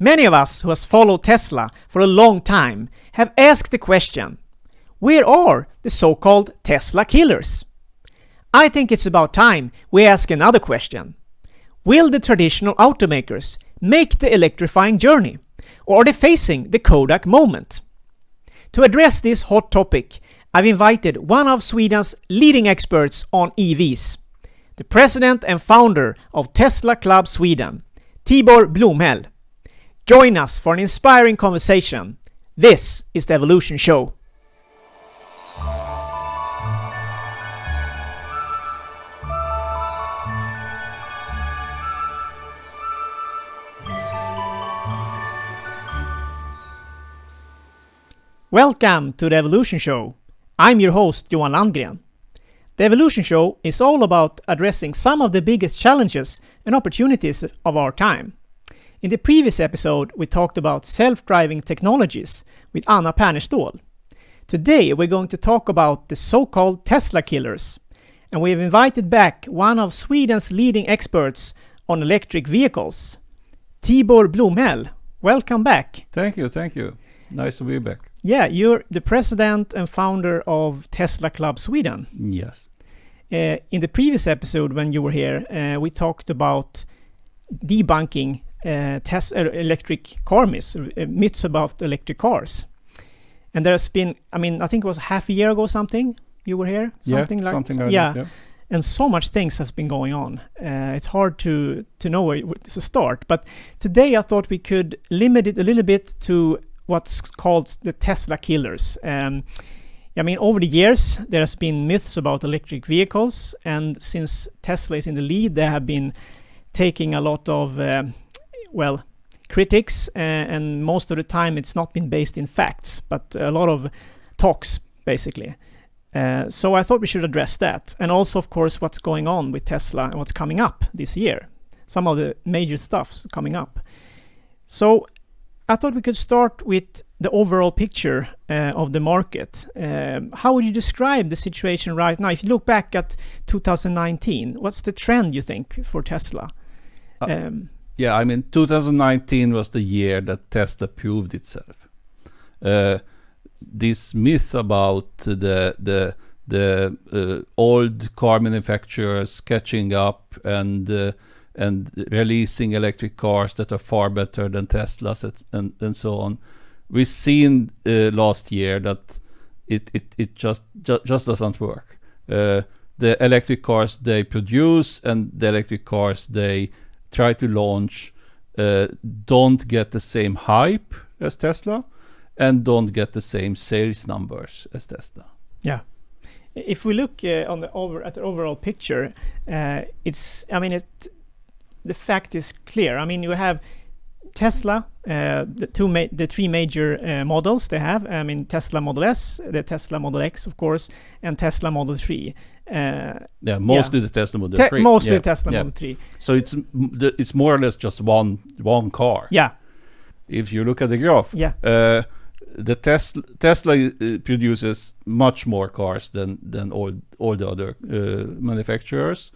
Many of us who has followed Tesla for a long time have asked the question, where are the so-called Tesla killers? I think it's about time we ask another question. Will the traditional automakers make the electrifying journey, or are they facing the Kodak moment? To address this hot topic, I've invited one of Sweden's leading experts on EVs, the president and founder of Tesla Club Sweden, Tibor Blomhäll. Join us for an inspiring conversation. This is the Evolution Show. Welcome to the Evolution Show. I'm your host, Johan Landgren. The Evolution Show is all about addressing some of the biggest challenges and opportunities of our time. In the previous episode, we talked about self-driving technologies with Anna Pernestål. Today, we're going to talk about the so-called Tesla killers. And we have invited back one of Sweden's leading experts on electric vehicles, Tibor Blomhäll. Welcome back. Thank you. Nice to be back. Yeah, you're the president and founder of Tesla Club Sweden. Yes. In the previous episode when you were here, we talked about debunking electric car myths about electric cars. And there's been, I think it was half a year ago something you were here? Something like that. Yeah. And so much things have been going on. It's hard to know where to start. But today I thought we could limit it a little bit to what's called the Tesla killers. Over the years, there has been myths about electric vehicles, and since Tesla is in the lead, they have been taking a lot of, critics, and most of the time it's not been based in facts, but a lot of talks, basically. So I thought we should address that, and also, of course, what's going on with Tesla and what's coming up this year. Some of the major stuff's coming up. So I thought we could start with the overall picture of the market. How would you describe the situation right now? If you look back at 2019, what's the trend you think for Tesla? 2019 was the year that Tesla proved itself. This myth about the old car manufacturers catching up and releasing electric cars that are far better than Teslas and so on. We've seen last year that it just doesn't work. The electric cars they produce and the electric cars they try to launch don't get the same hype as Tesla and don't get the same sales numbers as Tesla. Yeah. If we look at the overall picture, the fact is clear. You have Tesla, the three major models they have. Tesla Model S, the Tesla Model X, of course, and Tesla Model 3. Mostly the Tesla Model 3. Mostly the Tesla Model 3. So it's more or less just one car. Yeah. If you look at the graph, the Tesla produces much more cars than all the other manufacturers,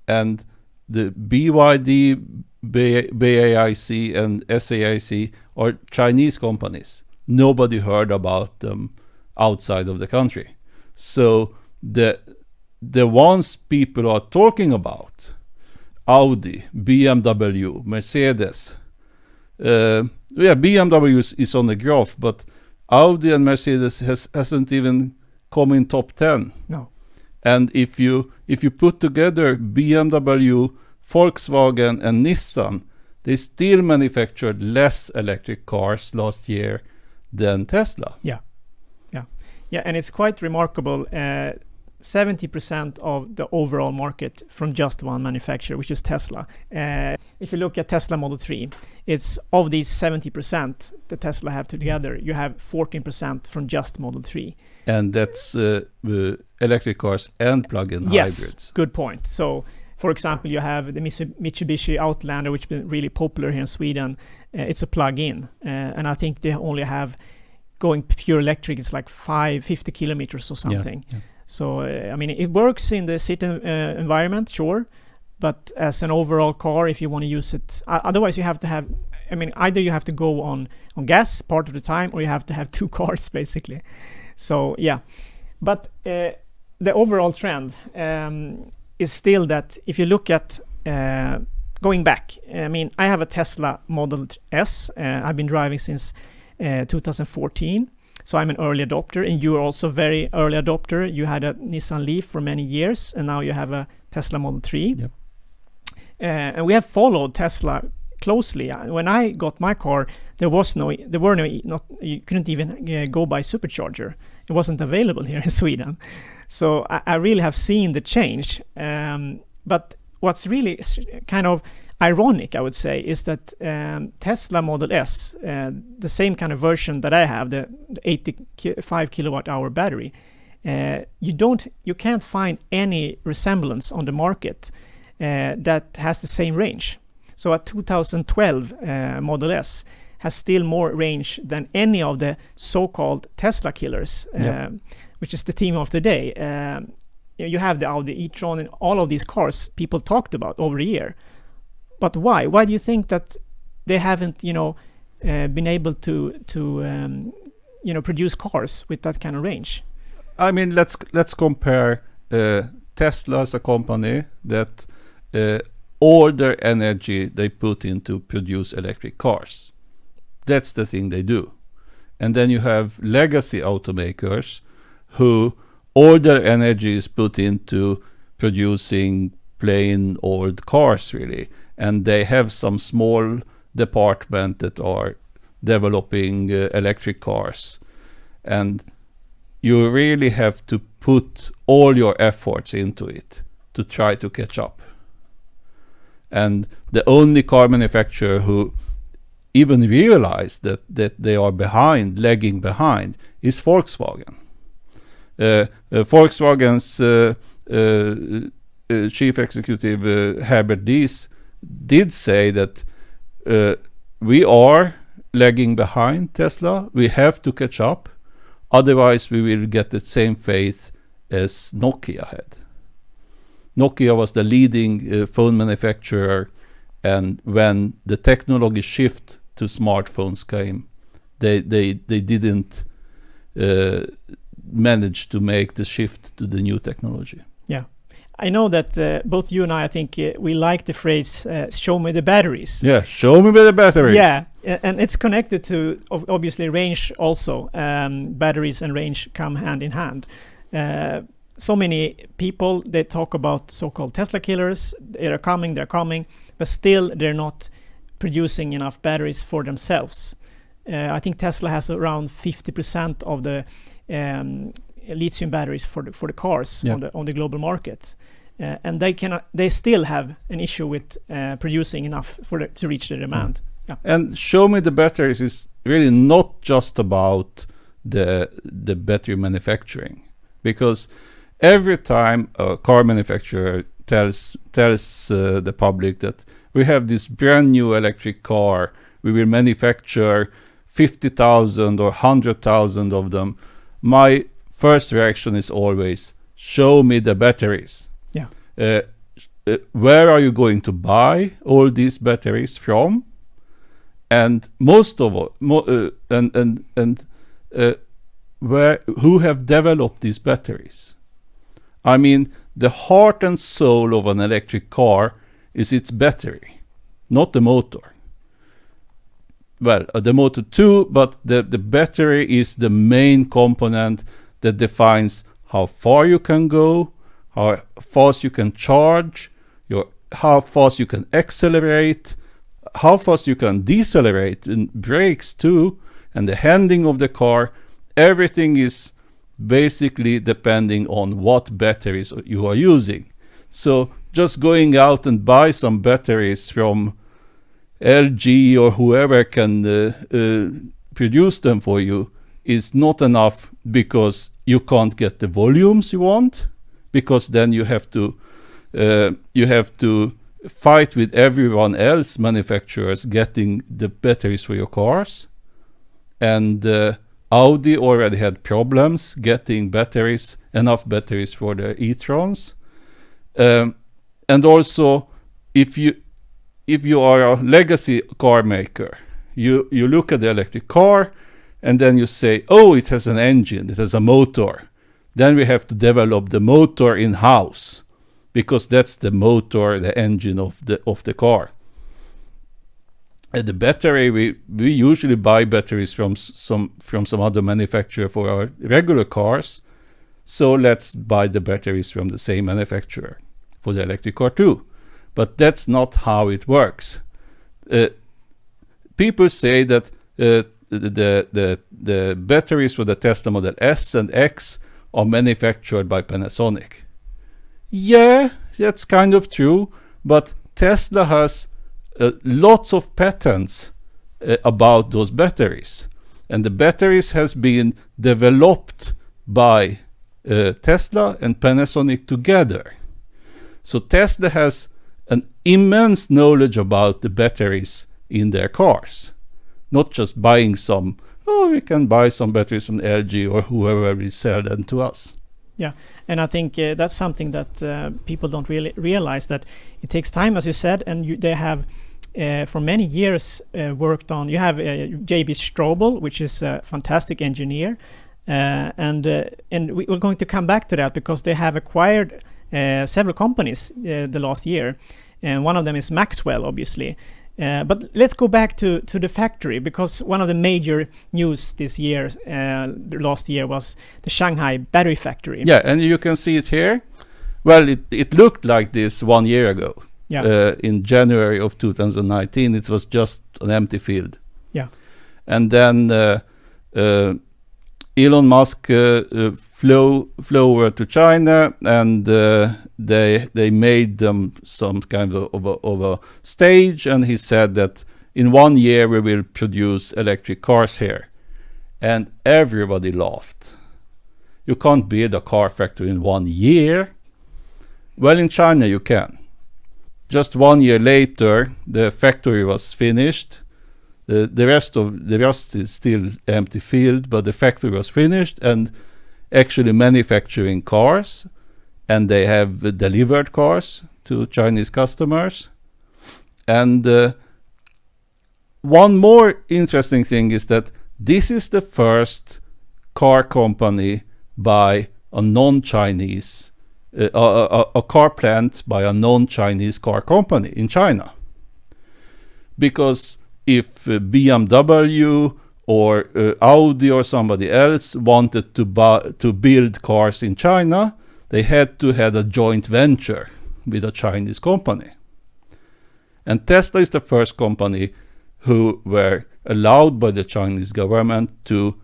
and the BYD, BAIC, and SAIC are Chinese companies. Nobody heard about them outside of the country. So the ones people are talking about, Audi, BMW, Mercedes. BMW is on the graph, but Audi and Mercedes hasn't even come in top 10. No. And if you put together BMW, Volkswagen and Nissan, they still manufactured less electric cars last year than Tesla. Yeah, and it's quite remarkable. 70% of the overall market from just one manufacturer, which is Tesla. If you look at Tesla Model 3, it's of these 70% that Tesla have together, you have 14% from just Model 3. And that's electric cars and plug-in hybrids. Yes, good point. So, for example, you have the Mitsubishi Outlander, which has been really popular here in Sweden. It's a plug-in, and I think they only have going pure electric. It's like 50 kilometers or something. Yeah. So, it works in the city environment, sure, but as an overall car, if you want to use it, otherwise you have to have I mean, either you have to go on gas part of the time, or you have to have 2 cars basically. So yeah, but the overall trend is still that if you look at going back, I mean, I have a Tesla Model S. I've been driving since 2014. So I'm an early adopter, and you're also very early adopter. You had a Nissan Leaf for many years, and now you have a Tesla Model 3. Yep. And we have followed Tesla closely. When I got my car, you couldn't even go by supercharger. It wasn't available here in Sweden. So I really have seen the change. But what's really kind of ironic, I would say, is that Tesla Model S, the same kind of version that I have, the 85 kilowatt hour battery, you can't find any resemblance on the market that has the same range. So a 2012 Model S has still more range than any of the so-called Tesla killers, which is the theme of the day. You have the Audi e-tron and all of these cars people talked about over the year. But why? Why do you think that they haven't, been able to produce cars with that kind of range? I mean, let's compare Tesla as a company that all their energy they put into produce electric cars. That's the thing they do. And then you have legacy automakers who all their energy is put into producing plain old cars, really. And they have some small department that are developing electric cars. And you really have to put all your efforts into it to try to catch up. And the only car manufacturer who even realized that they are lagging behind, is Volkswagen. Volkswagen's chief executive Herbert Diess did say that we are lagging behind Tesla. We have to catch up. Otherwise, we will get the same fate as Nokia had. Nokia was the leading phone manufacturer, and when the technology shift to smartphones came, they didn't manage to make the shift to the new technology. Yeah. I know that both you and I think we like the phrase "show me the batteries." Yeah, show me the batteries. Yeah, and it's connected to obviously range also. Batteries and range come hand in hand. So many people, they talk about so-called Tesla killers. They're coming, but still they're not producing enough batteries for themselves. I think Tesla has around 50% of the lithium batteries for the cars on the global market, and they still have an issue with producing enough to reach the demand. Yeah. And show me the batteries is really not just about the battery manufacturing, because every time a car manufacturer tells the public that we have this brand new electric car, we will manufacture 50,000 or 100,000 of them, my first reaction is always, show me the batteries. Yeah. Where are you going to buy all these batteries from? And most of all, who have developed these batteries? I mean, the heart and soul of an electric car is its battery, not the motor. Well, the motor too, but the battery is the main component that defines how far you can go, how fast you can charge, how fast you can accelerate, how fast you can decelerate, and brakes too, and the handling of the car. Everything is basically depending on what batteries you are using. So just going out and buy some batteries from LG or whoever can produce them for you is not enough, because you can't get the volumes you want, because then you have to fight with everyone else manufacturers getting the batteries for your cars. And Audi already had problems getting enough batteries for their e-trons. And also, if if you are a legacy car maker, you look at the electric car and then you say, oh, it has an engine, it has a motor. Then we have to develop the motor in-house because that's the motor, the engine of the car. And the battery, we usually buy batteries from some other manufacturer for our regular cars. So let's buy the batteries from the same manufacturer for the electric car too. But that's not how it works. People say that the batteries for the Tesla Model S and X are manufactured by Panasonic. Yeah, that's kind of true, but Tesla has lots of patents about those batteries, and the batteries has been developed by Tesla and Panasonic together. So Tesla has an immense knowledge about the batteries in their cars, not just buying some, we can buy some batteries from LG or whoever will sell them to us. Yeah, and I think that's something that people don't really realize, that it takes time, as you said, and they have for many years worked on. You have J.B. Strobel, which is a fantastic engineer, and we're going to come back to that because they have acquired several companies the last year, and one of them is Maxwell, obviously. But let's go back to the factory, because one of the major news this year, last year, was the Shanghai battery factory. Yeah, and you can see it here. Well, it looked like this 1 year ago. Yeah. In January of 2019, it was just an empty field. Yeah. And then Elon Musk flew over to China, and they made them some kind of a stage, and he said that in 1 year we will produce electric cars here. And everybody laughed. You can't build a car factory in 1 year. Well, in China you can. Just 1 year later, the factory was finished. The rest is still empty field, but the factory was finished and actually manufacturing cars, and they have delivered cars to Chinese customers. And one more interesting thing is that this is the first car company by a non-Chinese, a car plant by a non-Chinese car company in China. Because if BMW or Audi or somebody else wanted to build cars in China, they had to have a joint venture with a Chinese company. And Tesla is the first company who were allowed by the Chinese government to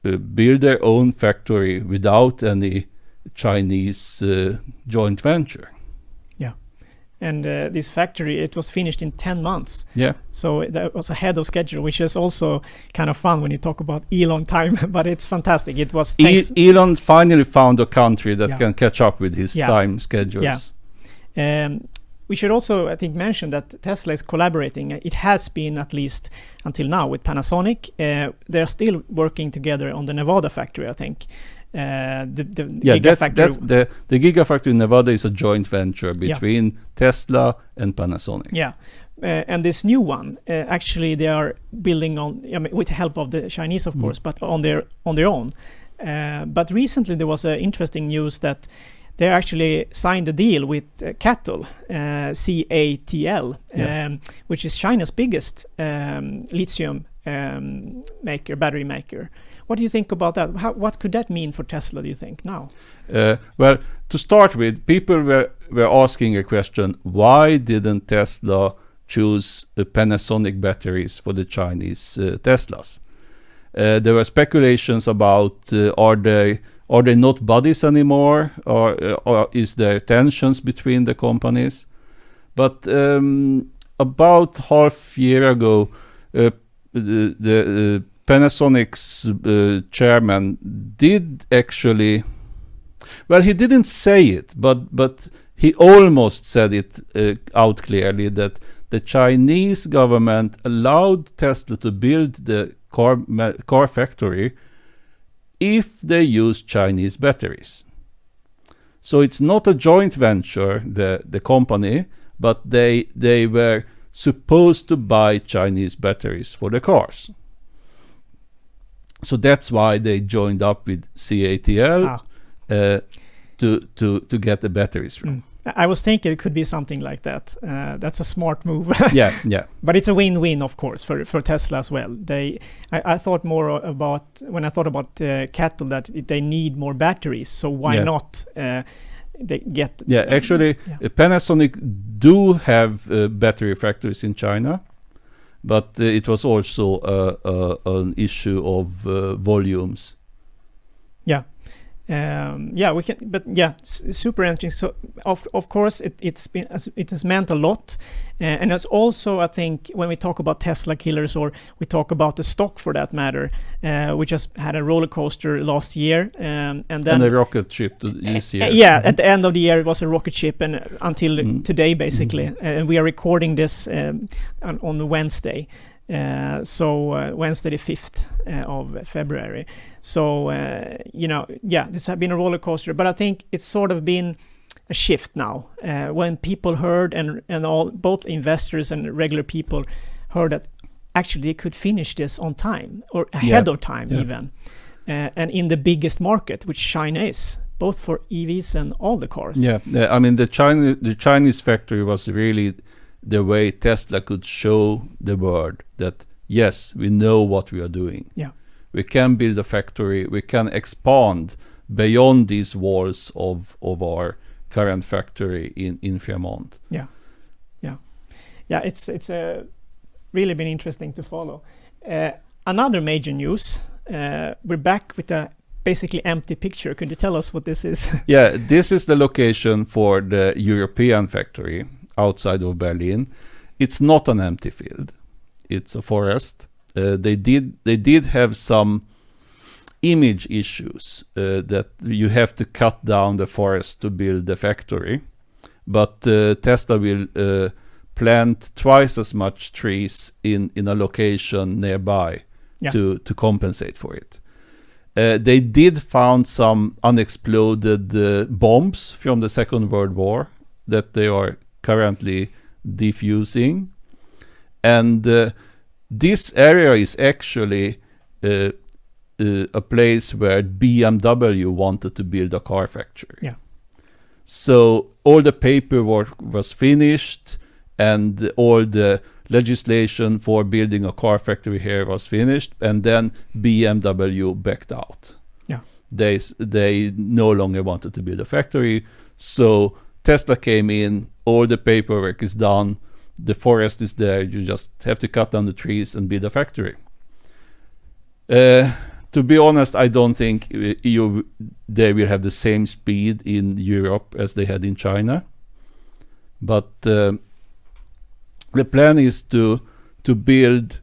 build their own factory without any Chinese joint venture. Yeah. And this factory, it was finished in 10 months. Yeah. So that was ahead of schedule, which is also kind of fun when you talk about Elon time, but it's fantastic. It was Elon finally found a country that can catch up with his time schedules. Yeah. We should also, I think, mention that Tesla is collaborating. It has been, at least until now, with Panasonic. They're still working together on the Nevada factory, I think. The Gigafactory in Nevada is a joint venture between Tesla and Panasonic. Yeah, and this new one, actually, they are building on, with the help of the Chinese, of course, but on their own. But recently, there was interesting news that they actually signed a deal with CATL, CATL, which is China's biggest lithium battery maker. What do you think about that? What could that mean for Tesla, do you think, now? Well, to start with, people were asking a question, why didn't Tesla choose Panasonic batteries for the Chinese Teslas? There were speculations about are they not buddies anymore, or is there tensions between the companies? But about half year ago, the Panasonic's chairman did actually, well, he didn't say it, but he almost said it out clearly, that the Chinese government allowed Tesla to build the car factory if they use Chinese batteries. So it's not a joint venture, the company, but they were supposed to buy Chinese batteries for the cars. So that's why they joined up with CATL to get the batteries from. I was thinking it could be something like that. That's a smart move. Yeah. But it's a win-win, of course, for Tesla as well. I thought more about, when I thought about cattle, that they need more batteries. So why not they get... Actually, Panasonic do have battery factories in China, but it was also an issue of volumes. We can, but super interesting. So of course it has meant a lot, and it's also, I think, when we talk about Tesla killers, or we talk about the stock for that matter, which has had a roller coaster last year, and then a rocket ship this year. At the end of the year it was a rocket ship, and until today basically, and we are recording this on Wednesday. Wednesday the 5th of February. So, this has been a roller coaster, but I think it's sort of been a shift now. When people heard, and all, both investors and regular people heard, that actually they could finish this on time, or ahead of time even. And in the biggest market, which China is, both for EVs and all the cars. I mean, the Chinese factory was really the way Tesla could show the world that, yes, we know what we are doing. We can build a factory, we can expand beyond these walls of our current factory in Fremont. It's really been interesting to follow. Another major news, we're back with a basically empty picture. Could you tell us what this is? This is the location for the European factory outside of Berlin. It's not an empty field, it's a forest. They did have some image issues, that you have to cut down the forest to build the factory, but Tesla will plant twice as much trees in a location nearby to compensate for it. They did found some unexploded bombs from the Second World War that they are currently defusing, and this area is actually a place where BMW wanted to build a car factory. So all the paperwork was finished, and all the legislation for building a car factory here was finished, and then BMW backed out. They no longer wanted to build a factory, so Tesla came in, all the paperwork is done, the forest is there, you just have to cut down the trees and build a factory. To be honest, I don't think they will have the same speed in Europe as they had in China. But the plan is to build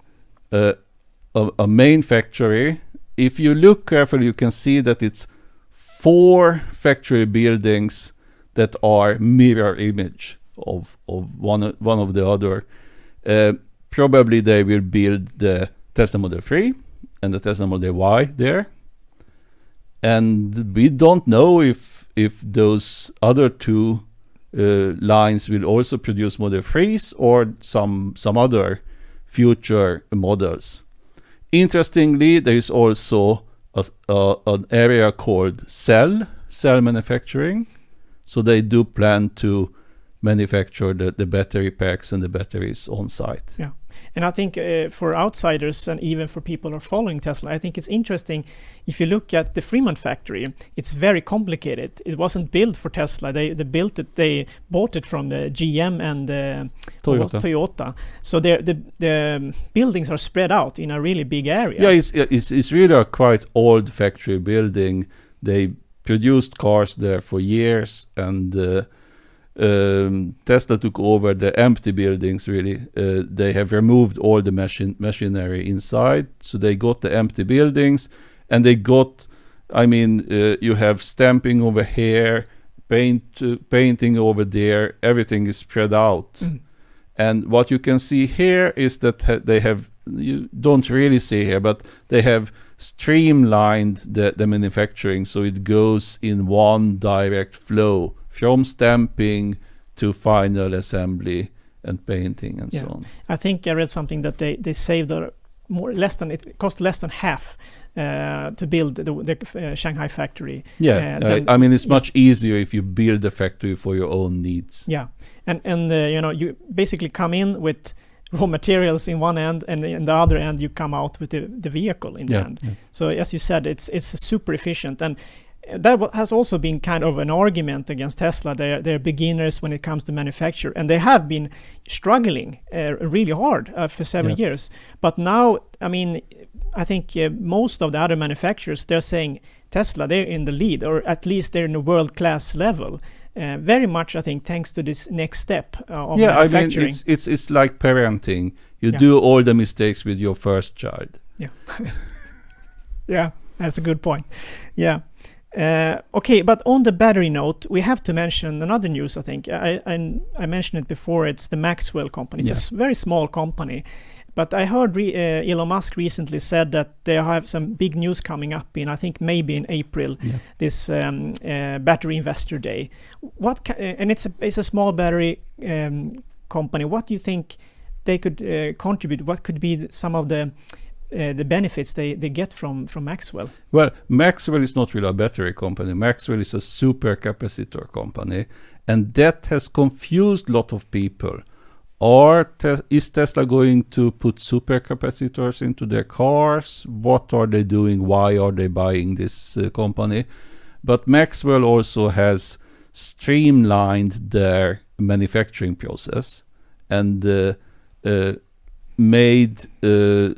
a main factory. If you look carefully, you can see that it's 4 factory buildings that are mirror image of one of the other. Probably they will build the Tesla Model 3 and the Tesla Model Y there. And we don't know if those other 2 lines will also produce Model 3s or some other future models. Interestingly, there is also an area called cell manufacturing. So they do plan to manufacture the battery packs and the batteries on site. And I think for outsiders, and even for people who are following Tesla, I think it's interesting. If you look at the Fremont factory, it's very complicated. It wasn't built for Tesla. They built it. They bought it from the GM and Toyota. So the buildings are spread out in a really big area. It's really a quite old factory building. They produced cars there for years, and Tesla took over the empty buildings. Really, they have removed all the machinery inside, so they got the empty buildings, and they got, you have stamping over here, painting over there. Everything is spread out, and what you can see here is that they have, you don't really see here, but they have streamlined the manufacturing, so it goes in one direct flow from stamping to final assembly and painting and so on. I think I read something that they saved it cost less than half to build the Shanghai factory. I mean, it's much easier if you build a factory for your own needs. Yeah, and you basically come in with raw materials in one end, and in the other end you come out with the vehicle in the end. Yeah. So as you said, it's super efficient, and that has also been kind of an argument against Tesla. They're beginners when it comes to manufacture, and they have been struggling really hard for several years. But now, I mean, I think most of the other manufacturers, they're saying Tesla, they're in the lead, or at least they're in a world-class level. Very much, I think, thanks to this next step of manufacturing. I mean, it's like parenting. You do all the mistakes with your first child. Yeah, yeah, that's a good point. Yeah. Okay, but on the battery note, we have to mention another news. I think I mentioned it before. It's the Maxwell company. It's a very small company, but I heard Elon Musk recently said that they have some big news coming up in, I think maybe in April, this battery investor day. And it's a small battery company. What do you think they could contribute? What could be some of the benefits they get from Maxwell? Well, Maxwell is not really a battery company. Maxwell is a supercapacitor company, and that has confused a lot of people. Is Tesla going to put supercapacitors into their cars? What are they doing? Why are they buying this company? But Maxwell also has streamlined their manufacturing process and made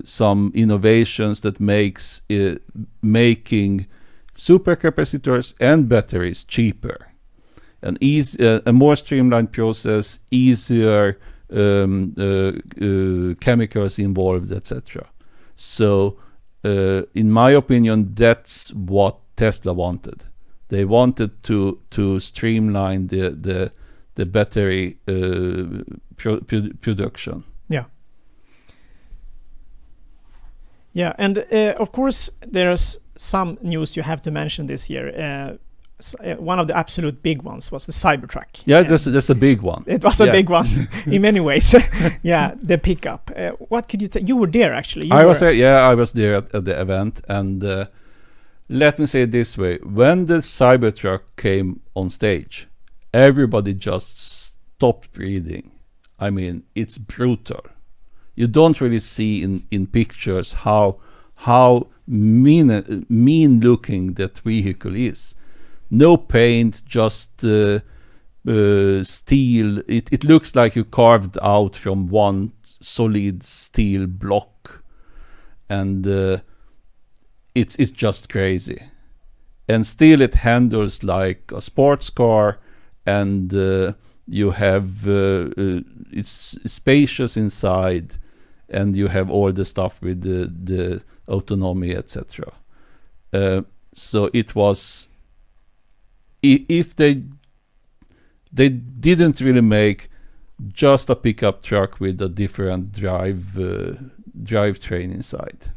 some innovations that makes making supercapacitors and batteries cheaper, and a more streamlined process, easier chemicals involved, etc. So in my opinion, that's what Tesla wanted. They wanted to streamline the battery production. Yeah, and of course there's some news you have to mention this year. One of the absolute big ones was the Cybertruck. Yeah, that's a big one. It was a big one in many ways. Yeah, the pickup. What could you you were there actually. I was there at the event, and let me say it this way: when the Cybertruck came on stage, everybody just stopped breathing. I mean, it's brutal. You don't really see in pictures how mean looking that vehicle is. No paint, just steel. It looks like you carved out from one solid steel block, and it's just crazy. And still, it handles like a sports car, and you have it's spacious inside. And you have all the stuff with the autonomy, etc. So it was, if they didn't really make just a pickup truck with a different drivetrain inside.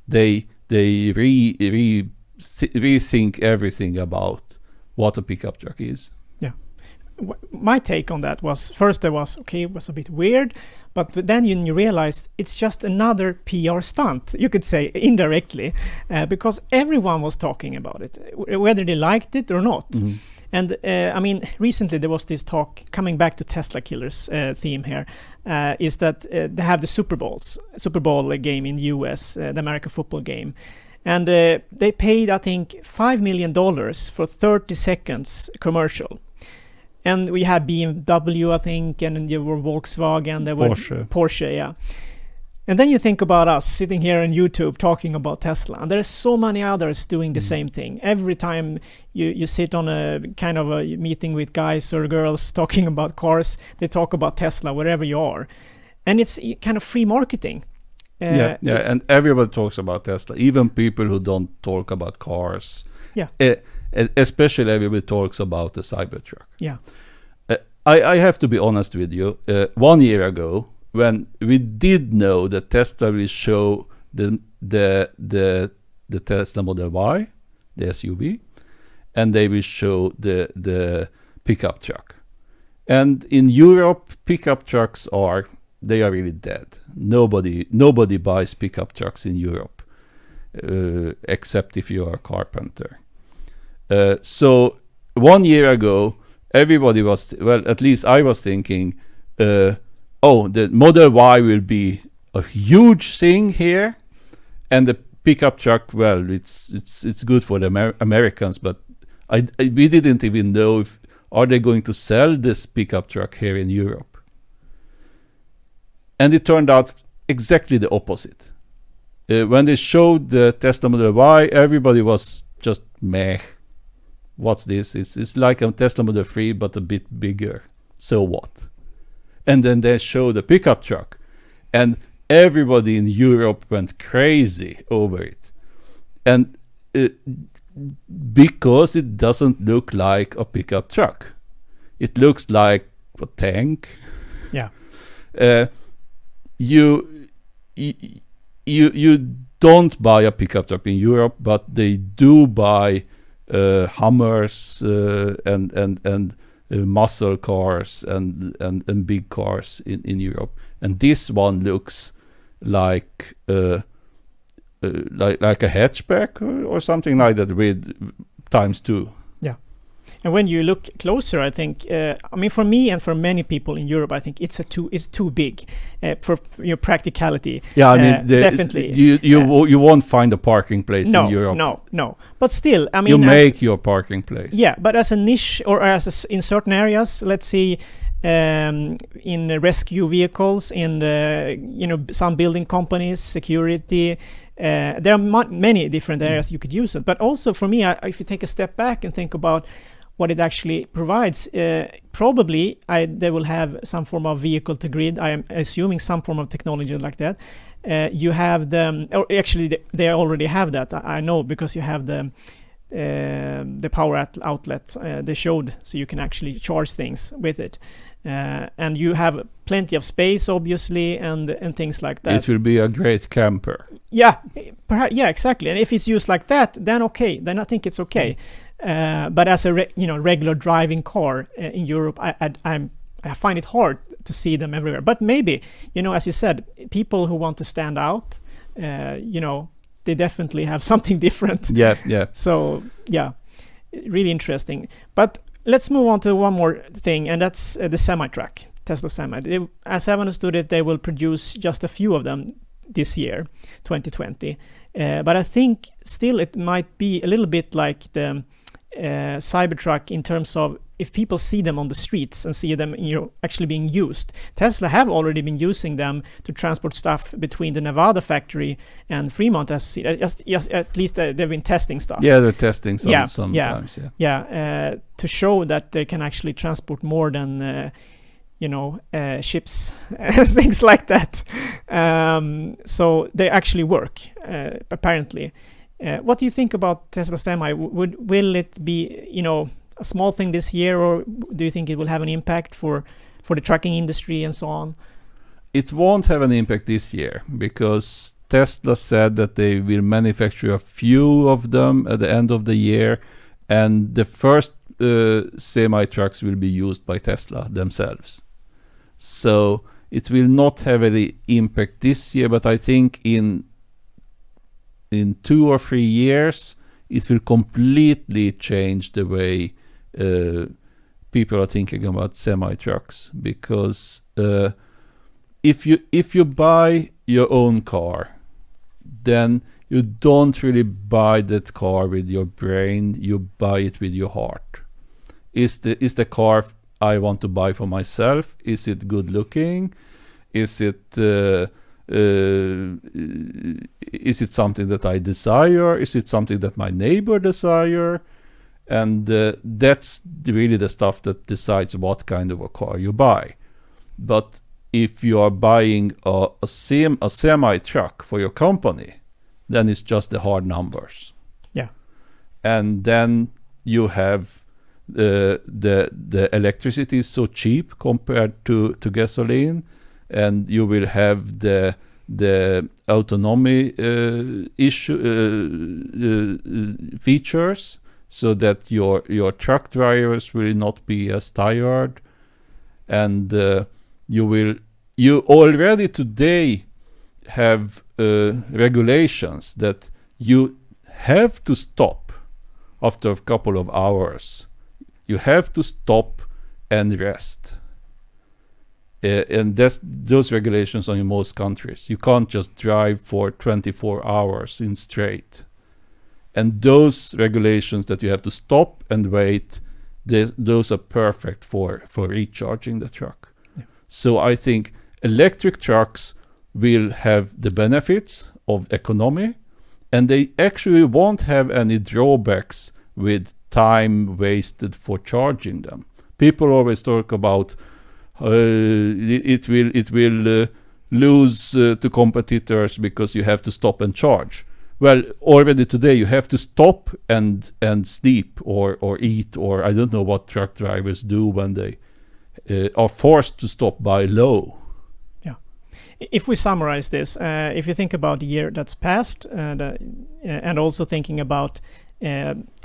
They rethink everything about what a pickup truck is. Yeah. My take on that was, first it was a bit weird, but then you realize it's just another PR stunt, you could say, indirectly, because everyone was talking about it, whether they liked it or not. Mm-hmm. And I mean, recently there was this talk, coming back to Tesla Killers theme here, is that they have the Super Bowl game in the US, the American football game. And they paid, I think, $5 million for 30 seconds commercial. And we had BMW, I think, and there were Volkswagen, there were Porsche, yeah. And then you think about us sitting here on YouTube talking about Tesla, and there are so many others doing the same thing. Every time you sit on a kind of a meeting with guys or girls talking about cars, they talk about Tesla wherever you are. And it's kind of free marketing. And everybody talks about Tesla, even people who don't talk about cars. Yeah. Especially everybody talks about the Cybertruck. Yeah. I have to be honest with you. 1 year ago, when we did know that Tesla will show the Tesla Model Y, the SUV, and they will show the pickup truck. And in Europe, pickup trucks are really dead. Nobody buys pickup trucks in Europe, except if you are a carpenter. So 1 year ago, everybody was, well, at least I was thinking, the Model Y will be a huge thing here, and the pickup truck, well, it's good for the Americans, but we didn't even know if are they going to sell this pickup truck here in Europe. And it turned out exactly the opposite. When they showed the Tesla Model Y, everybody was just meh. What's this? It's like a Tesla Model 3, but a bit bigger. So what? And then they showed the pickup truck, and everybody in Europe went crazy over it. And because it doesn't look like a pickup truck. It looks like a tank. Yeah. You don't buy a pickup truck in Europe, but they do buy Hummers and muscle cars and big cars in Europe. And this one looks like a hatchback or something like that with > 2. Yeah. And when you look closer, I think, for me and for many people in Europe, I think it's too big for your practicality. Yeah, definitely. You won't find a parking place in Europe. No. But still, you make your parking place. Yeah, but as a niche or in certain areas, let's see, in rescue vehicles, in some building companies, security. There are many different areas you could use it. But also for me, if you take a step back and think about what it actually provides, probably they will have some form of vehicle to grid. I am assuming some form of technology like that. You have or actually they already have that. I know, because you have the power outlet they showed, so you can actually charge things with it. And you have plenty of space, obviously, and things like that. It will be a great camper. Yeah, perhaps. Yeah, exactly. And if it's used like that, then okay. Then I think it's okay. But as a regular driving car in Europe, I find it hard to see them everywhere. But maybe, as you said, people who want to stand out, they definitely have something different. Yeah. So yeah, really interesting. But let's move on to one more thing, and that's the semi-truck, Tesla Semi. As I've understood it, they will produce just a few of them this year, 2020. But I think still it might be a little bit like the Cybertruck in terms of if people see them on the streets and see them actually being used. Tesla have already been using them to transport stuff between the Nevada factory and Fremont. I've seen, at least they've been testing stuff. Yeah, they're testing sometimes. Yeah. To show that they can actually transport more than ships, things like that. So they actually work, apparently. What do you think about Tesla Semi? Will it be, a small thing this year, or do you think it will have an impact for the trucking industry and so on? It won't have an impact this year, because Tesla said that they will manufacture a few of them at the end of the year, and the first semi-trucks will be used by Tesla themselves. So it will not have any impact this year, but I think in 2 or 3 years, it will completely change the way people are thinking about semi-trucks. Because if you buy your own car, then you don't really buy that car with your brain, you buy it with your heart. Is the car I want to buy for myself, is it good looking? Is it something that I desire? Is it something that my neighbor desire? And that's really the stuff that decides what kind of a car you buy. But if you are buying a semi-truck for your company, then it's just the hard numbers. Yeah. And then you have the electricity is so cheap compared to gasoline, and you will have the autonomy features, so that your truck drivers will not be as tired. and you already today have regulations that you have to stop after a couple of hours. You have to stop and rest. And those regulations are in most countries. You can't just drive for 24 hours in straight. And those regulations that you have to stop and wait, those are perfect for recharging the truck. Yeah. So I think electric trucks will have the benefits of economy, and they actually won't have any drawbacks with time wasted for charging them. People always talk about it will lose to competitors because you have to stop and charge. Well, already today you have to stop and sleep or eat, or I don't know what truck drivers do when they are forced to stop by law. Yeah. If we summarize this, if you think about the year that's passed, and also thinking about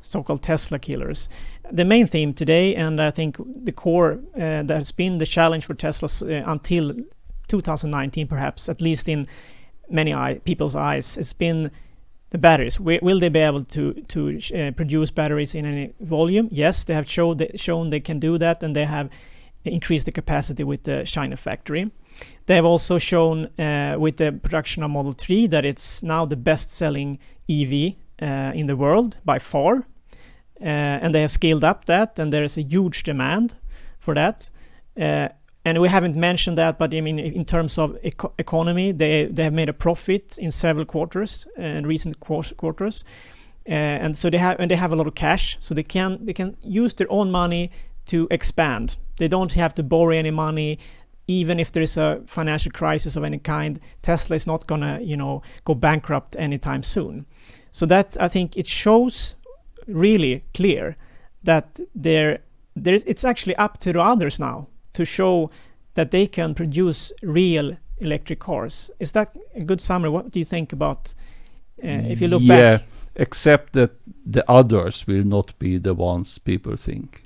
so-called Tesla killers, the main theme today, and I think the core that has been the challenge for Tesla until 2019, perhaps, at least in many people's eyes, has been the batteries. Will they be able to produce batteries in any volume? Yes, they have shown they can do that, and they have increased the capacity with the China factory. They have also shown with the production of Model 3 that it's now the best-selling EV in the world by far. And they have scaled up that, and there is a huge demand for that. And we haven't mentioned that, but I mean, in terms of economy, they have made a profit in several quarters, in recent quarters, and so they have a lot of cash, so they can use their own money to expand. They don't have to borrow any money, even if there is a financial crisis of any kind. Tesla is not gonna, go bankrupt anytime soon. So that, I think, it shows really clear that it's actually up to the others now to show that they can produce real electric cars. Is that a good summary? What do you think about if you look back? Yeah, except that the others will not be the ones people think.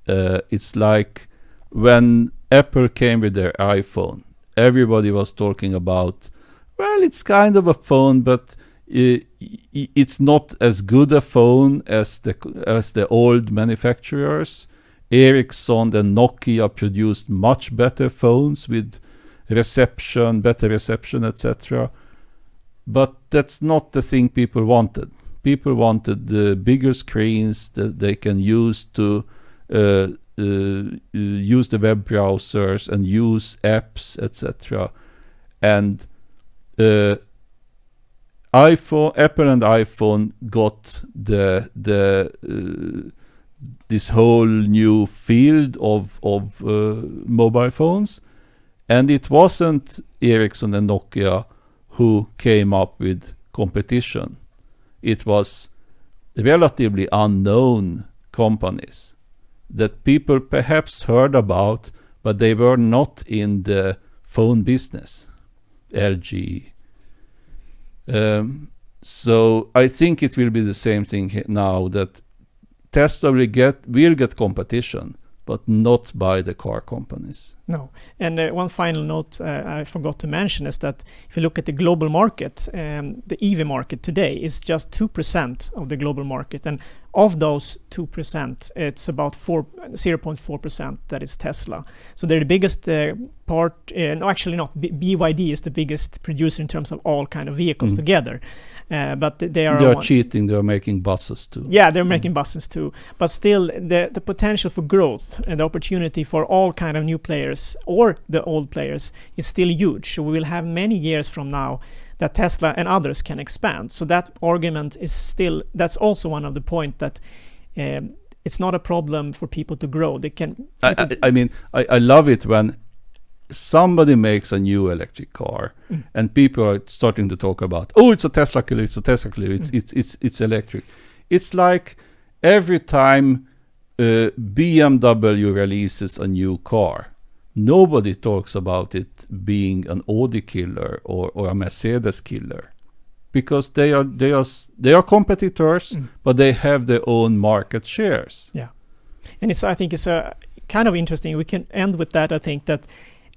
It's like when Apple came with their iPhone, everybody was talking about, well, it's kind of a phone, but it's not as good a phone as the old manufacturers. Ericsson and Nokia produced much better phones with better reception, etc. But that's not the thing people wanted. People wanted the bigger screens that they can use to use the web browsers and use apps, etc. And Apple and iPhone got this whole new field of mobile phones, and it wasn't Ericsson and Nokia who came up with competition. It was relatively unknown companies that people perhaps heard about, but they were not in the phone business. LG. So I think it will be the same thing now, that Tesla will get competition, but not by the car companies. No. And one final note I forgot to mention is that if you look at the global market, the EV market today is just 2% of the global market. And of those 2%, it's about 0.4% that is Tesla. So they're the biggest part. No, actually not. BYD is the biggest producer in terms of all kind of vehicles together. But they are cheating. They are making buses too. Yeah, they're making buses too. But still, the potential for growth and the opportunity for all kind of new players or the old players is still huge. So we will have many years from now that Tesla and others can expand. So that argument is still, that's also one of the point that it's not a problem for people to grow. They can. I love it when somebody makes a new electric car and people are starting to talk about, oh, it's a Tesla killer, it's electric. It's like every time BMW releases a new car, nobody talks about it being an Audi killer or a Mercedes killer, because they are competitors, but they have their own market shares. Yeah, and I think it's a kind of interesting. We can end with that. I think that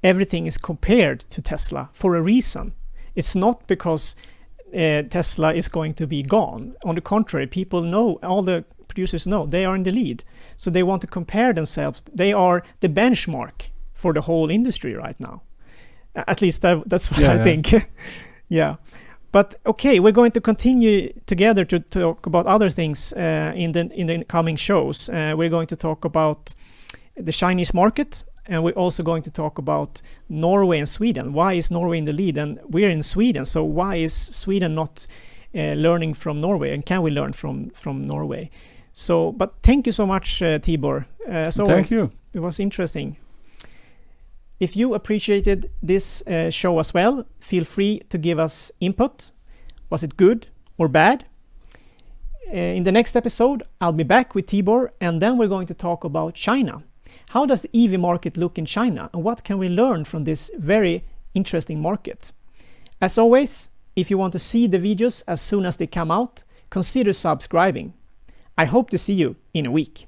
everything is compared to Tesla for a reason. It's not because Tesla is going to be gone. On the contrary, people know, all the producers know, they are in the lead. So they want to compare themselves. They are the benchmark for the whole industry right now. At least that's what I think. Yeah. But okay, we're going to continue together to talk about other things in the coming shows. We're going to talk about the Chinese market, and we're also going to talk about Norway and Sweden. Why is Norway in the lead? And we're in Sweden, so why is Sweden not learning from Norway? And can we learn from Norway? So, but thank you so much, Tibor. Thank you. It was interesting. If you appreciated this show as well, feel free to give us input. Was it good or bad? In the next episode, I'll be back with Tibor, and then we're going to talk about China. How does the EV market look in China, and what can we learn from this very interesting market? As always, if you want to see the videos as soon as they come out, consider subscribing. I hope to see you in a week.